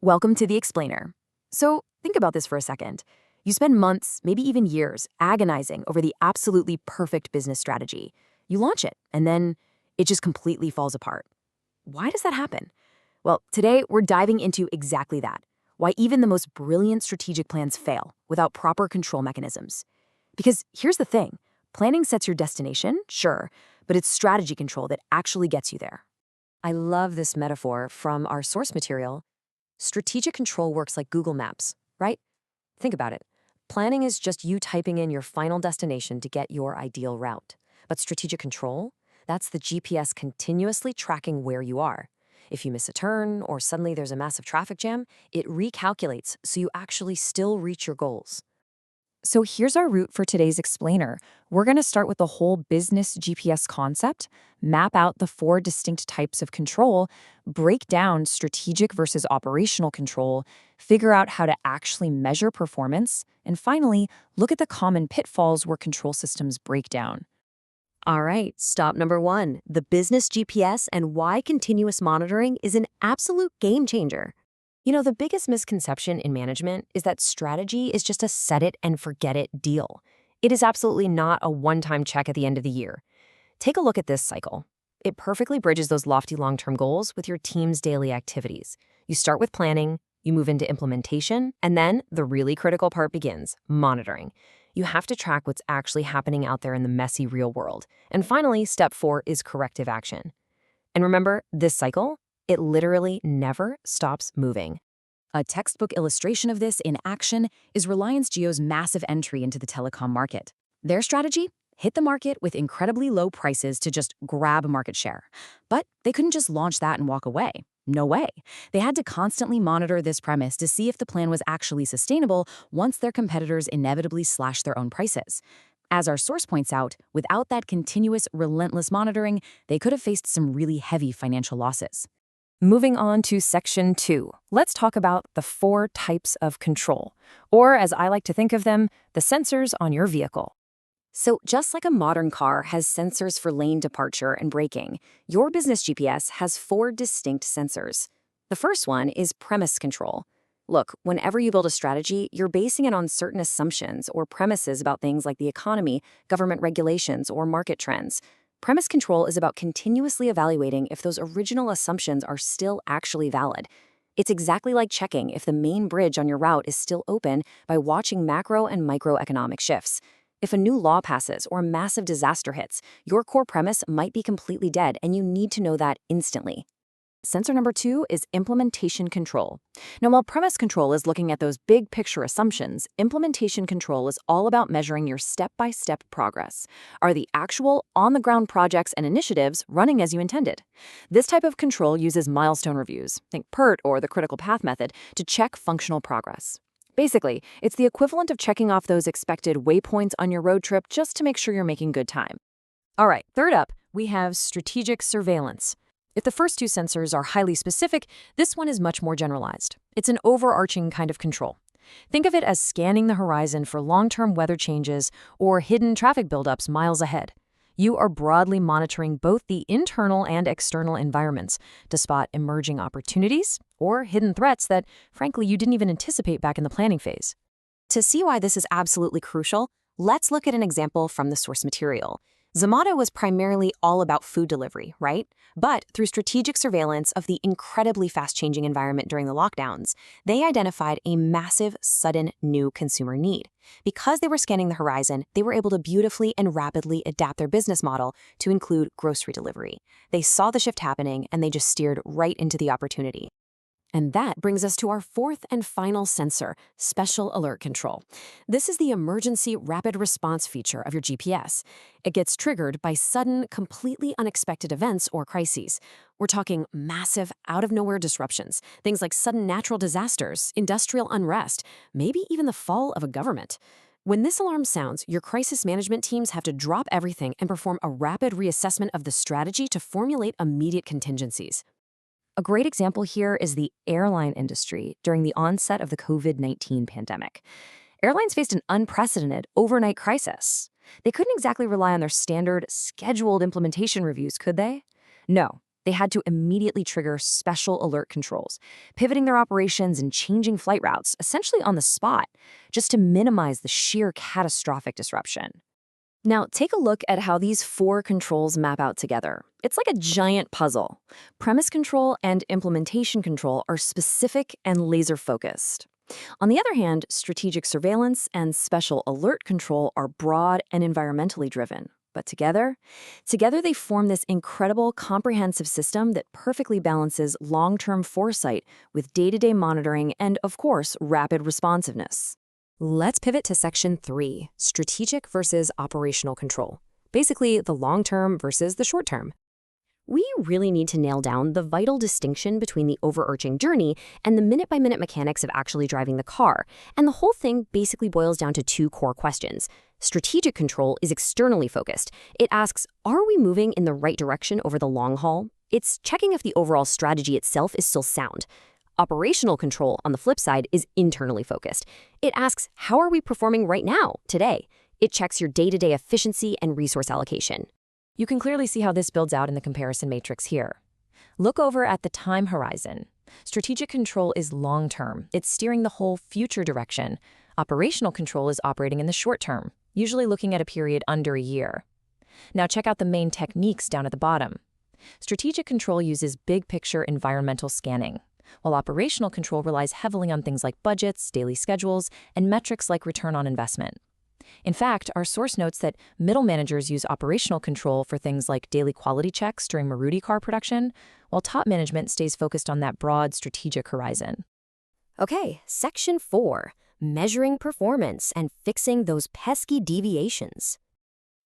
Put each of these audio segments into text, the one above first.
Welcome to The Explainer. So, think about this for a second. You spend months, maybe even years, agonizing over the absolutely perfect business strategy. You launch it, and then it just completely falls apart. Why does that happen? Well, today we're diving into exactly that. Why even the most brilliant strategic plans fail without proper control mechanisms. Because here's the thing, planning sets your destination, sure, but it's strategy control that actually gets you there. I love this metaphor from our source material. Strategic control works like Google Maps, right? Think about it. Planning is just you typing in your final destination to get your ideal route. But strategic control? That's the GPS continuously tracking where you are. If you miss a turn or suddenly there's a massive traffic jam, it recalculates so you actually still reach your goals. So here's our route for today's explainer. We're going to start with the whole business GPS concept, map out the four distinct types of control, break down strategic versus operational control, figure out how to actually measure performance, and finally, look at the common pitfalls where control systems break down. All right, stop number one, the business GPS and why continuous monitoring is an absolute game changer. The biggest misconception in management is that strategy is just a set it and forget it deal. It is absolutely not a one-time check at the end of the year. Take a look at this cycle. It perfectly bridges those lofty long-term goals with your team's daily activities. You start with planning, you move into implementation, and then the really critical part begins, monitoring. You have to track what's actually happening out there in the messy real world. And finally, step 4 is corrective action. And remember, this cycle, it literally never stops moving. A textbook illustration of this in action is Reliance Jio's massive entry into the telecom market. Their strategy? Hit the market with incredibly low prices to just grab market share. But they couldn't just launch that and walk away. No way. They had to constantly monitor this premise to see if the plan was actually sustainable once their competitors inevitably slashed their own prices. As our source points out, without that continuous, relentless monitoring, they could have faced some really heavy financial losses. Moving on to section 2, let's talk about the 4 types of control, or as I like to think of them, the sensors on your vehicle. So just like a modern car has sensors for lane departure and braking, your business GPS has 4 distinct sensors. The first one is premise control. Look, whenever you build a strategy, you're basing it on certain assumptions or premises about things like the economy, government regulations, or market trends. Premise control is about continuously evaluating if those original assumptions are still actually valid. It's exactly like checking if the main bridge on your route is still open by watching macro and microeconomic shifts. If a new law passes or a massive disaster hits, your core premise might be completely dead, and you need to know that instantly. Sensor number 2 is implementation control. Now, while premise control is looking at those big picture assumptions, implementation control is all about measuring your step-by-step progress. Are the actual, on-the-ground projects and initiatives running as you intended? This type of control uses milestone reviews, think PERT or the critical path method, to check functional progress. Basically, it's the equivalent of checking off those expected waypoints on your road trip just to make sure you're making good time. All right, third up, we have strategic surveillance. If the first 2 sensors are highly specific, this one is much more generalized. It's an overarching kind of control. Think of it as scanning the horizon for long-term weather changes or hidden traffic buildups miles ahead. You are broadly monitoring both the internal and external environments to spot emerging opportunities or hidden threats that, frankly, you didn't even anticipate back in the planning phase. To see why this is absolutely crucial, let's look at an example from the source material. Zomato was primarily all about food delivery, right? But through strategic surveillance of the incredibly fast-changing environment during the lockdowns, they identified a massive, sudden, new consumer need. Because they were scanning the horizon, they were able to beautifully and rapidly adapt their business model to include grocery delivery. They saw the shift happening, and they just steered right into the opportunity. And that brings us to our 4th and final sensor, special alert control. This is the emergency rapid response feature of your GPS. It gets triggered by sudden, completely unexpected events or crises. We're talking massive, out-of-nowhere disruptions, things like sudden natural disasters, industrial unrest, maybe even the fall of a government. When this alarm sounds, your crisis management teams have to drop everything and perform a rapid reassessment of the strategy to formulate immediate contingencies. A great example here is the airline industry during the onset of the COVID-19 pandemic. Airlines faced an unprecedented overnight crisis. They couldn't exactly rely on their standard, scheduled implementation reviews, could they? No. They had to immediately trigger special alert controls, pivoting their operations and changing flight routes, essentially on the spot, just to minimize the sheer catastrophic disruption. Now, take a look at how these four controls map out together. It's like a giant puzzle. Premise control and implementation control are specific and laser-focused. On the other hand, strategic surveillance and special alert control are broad and environmentally driven. But together they form this incredible, comprehensive system that perfectly balances long-term foresight with day-to-day monitoring and, of course, rapid responsiveness. Let's pivot to Section 3, strategic versus operational control. Basically, the long-term versus the short-term. We really need to nail down the vital distinction between the overarching journey and the minute-by-minute mechanics of actually driving the car. And the whole thing basically boils down to two core questions. Strategic control is externally focused. It asks, are we moving in the right direction over the long haul? It's checking if the overall strategy itself is still sound. Operational control, on the flip side, is internally focused. It asks, how are we performing right now, today? It checks your day-to-day efficiency and resource allocation. You can clearly see how this builds out in the comparison matrix here. Look over at the time horizon. Strategic control is long-term. It's steering the whole future direction. Operational control is operating in the short term, usually looking at a period under a year. Now check out the main techniques down at the bottom. Strategic control uses big-picture environmental scanning, while operational control relies heavily on things like budgets, daily schedules, and metrics like return on investment. In fact, our source notes that middle managers use operational control for things like daily quality checks during Maruti car production, while top management stays focused on that broad strategic horizon. Okay, Section 4, measuring performance and fixing those pesky deviations.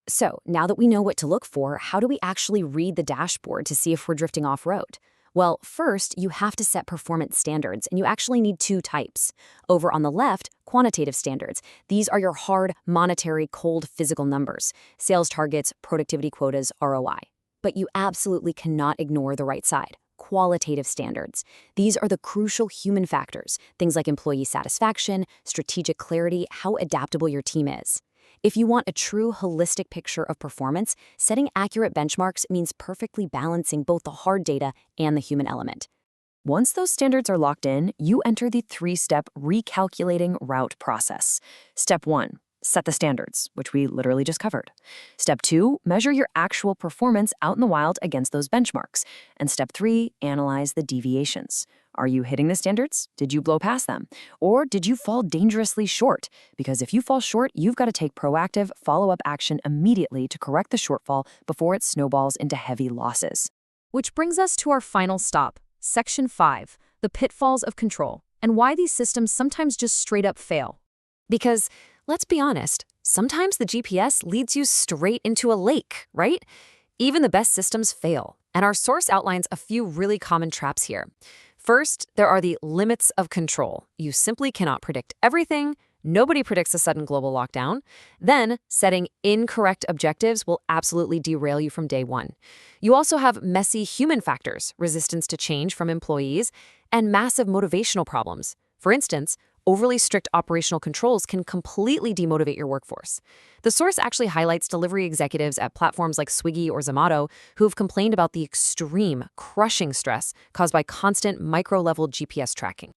So, now that we know what to look for, how do we actually read the dashboard to see if we're drifting off-road? Well, first, you have to set performance standards, and you actually need two types. Over on the left, quantitative standards. These are your hard, monetary, cold, physical numbers. Sales targets, productivity quotas, ROI. But you absolutely cannot ignore the right side. Qualitative standards. These are the crucial human factors, things like employee satisfaction, strategic clarity, how adaptable your team is. If you want a true holistic picture of performance, setting accurate benchmarks means perfectly balancing both the hard data and the human element. Once those standards are locked in, you enter the three-step recalculating route process. Step 1, set the standards, which we literally just covered. Step 2, measure your actual performance out in the wild against those benchmarks. And Step 3, analyze the deviations. Are you hitting the standards? Did you blow past them? Or did you fall dangerously short? Because if you fall short, you've got to take proactive, follow-up action immediately to correct the shortfall before it snowballs into heavy losses. Which brings us to our final stop, Section 5, the pitfalls of control, and why these systems sometimes just straight up fail. Because, let's be honest, sometimes the GPS leads you straight into a lake, right? Even the best systems fail, and our source outlines a few really common traps here. First, there are the limits of control. You simply cannot predict everything. Nobody predicts a sudden global lockdown. Then, setting incorrect objectives will absolutely derail you from day one. You also have messy human factors, resistance to change from employees, and massive motivational problems. For instance, overly strict operational controls can completely demotivate your workforce. The source actually highlights delivery executives at platforms like Swiggy or Zomato who have complained about the extreme, crushing stress caused by constant micro-level GPS tracking.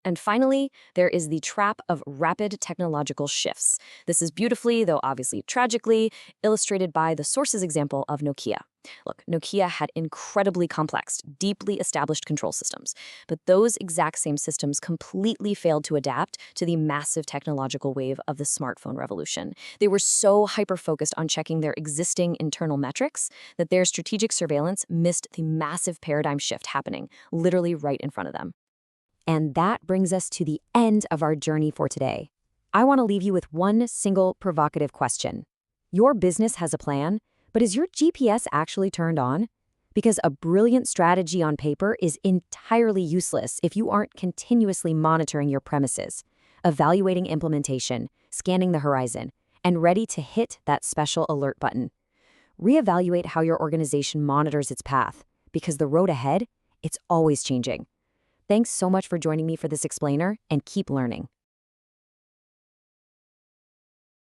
And finally, there is the trap of rapid technological shifts. This is beautifully, though obviously tragically, illustrated by the source's example of Nokia. Look, Nokia had incredibly complex, deeply established control systems, but those exact same systems completely failed to adapt to the massive technological wave of the smartphone revolution. They were so hyper-focused on checking their existing internal metrics that their strategic surveillance missed the massive paradigm shift happening, literally right in front of them. And that brings us to the end of our journey for today. I want to leave you with one single provocative question. Your business has a plan, but is your GPS actually turned on? Because a brilliant strategy on paper is entirely useless if you aren't continuously monitoring your premises, evaluating implementation, scanning the horizon, and ready to hit that special alert button. Reevaluate how your organization monitors its path, because the road ahead, it's always changing. Thanks so much for joining me for this explainer, and keep learning.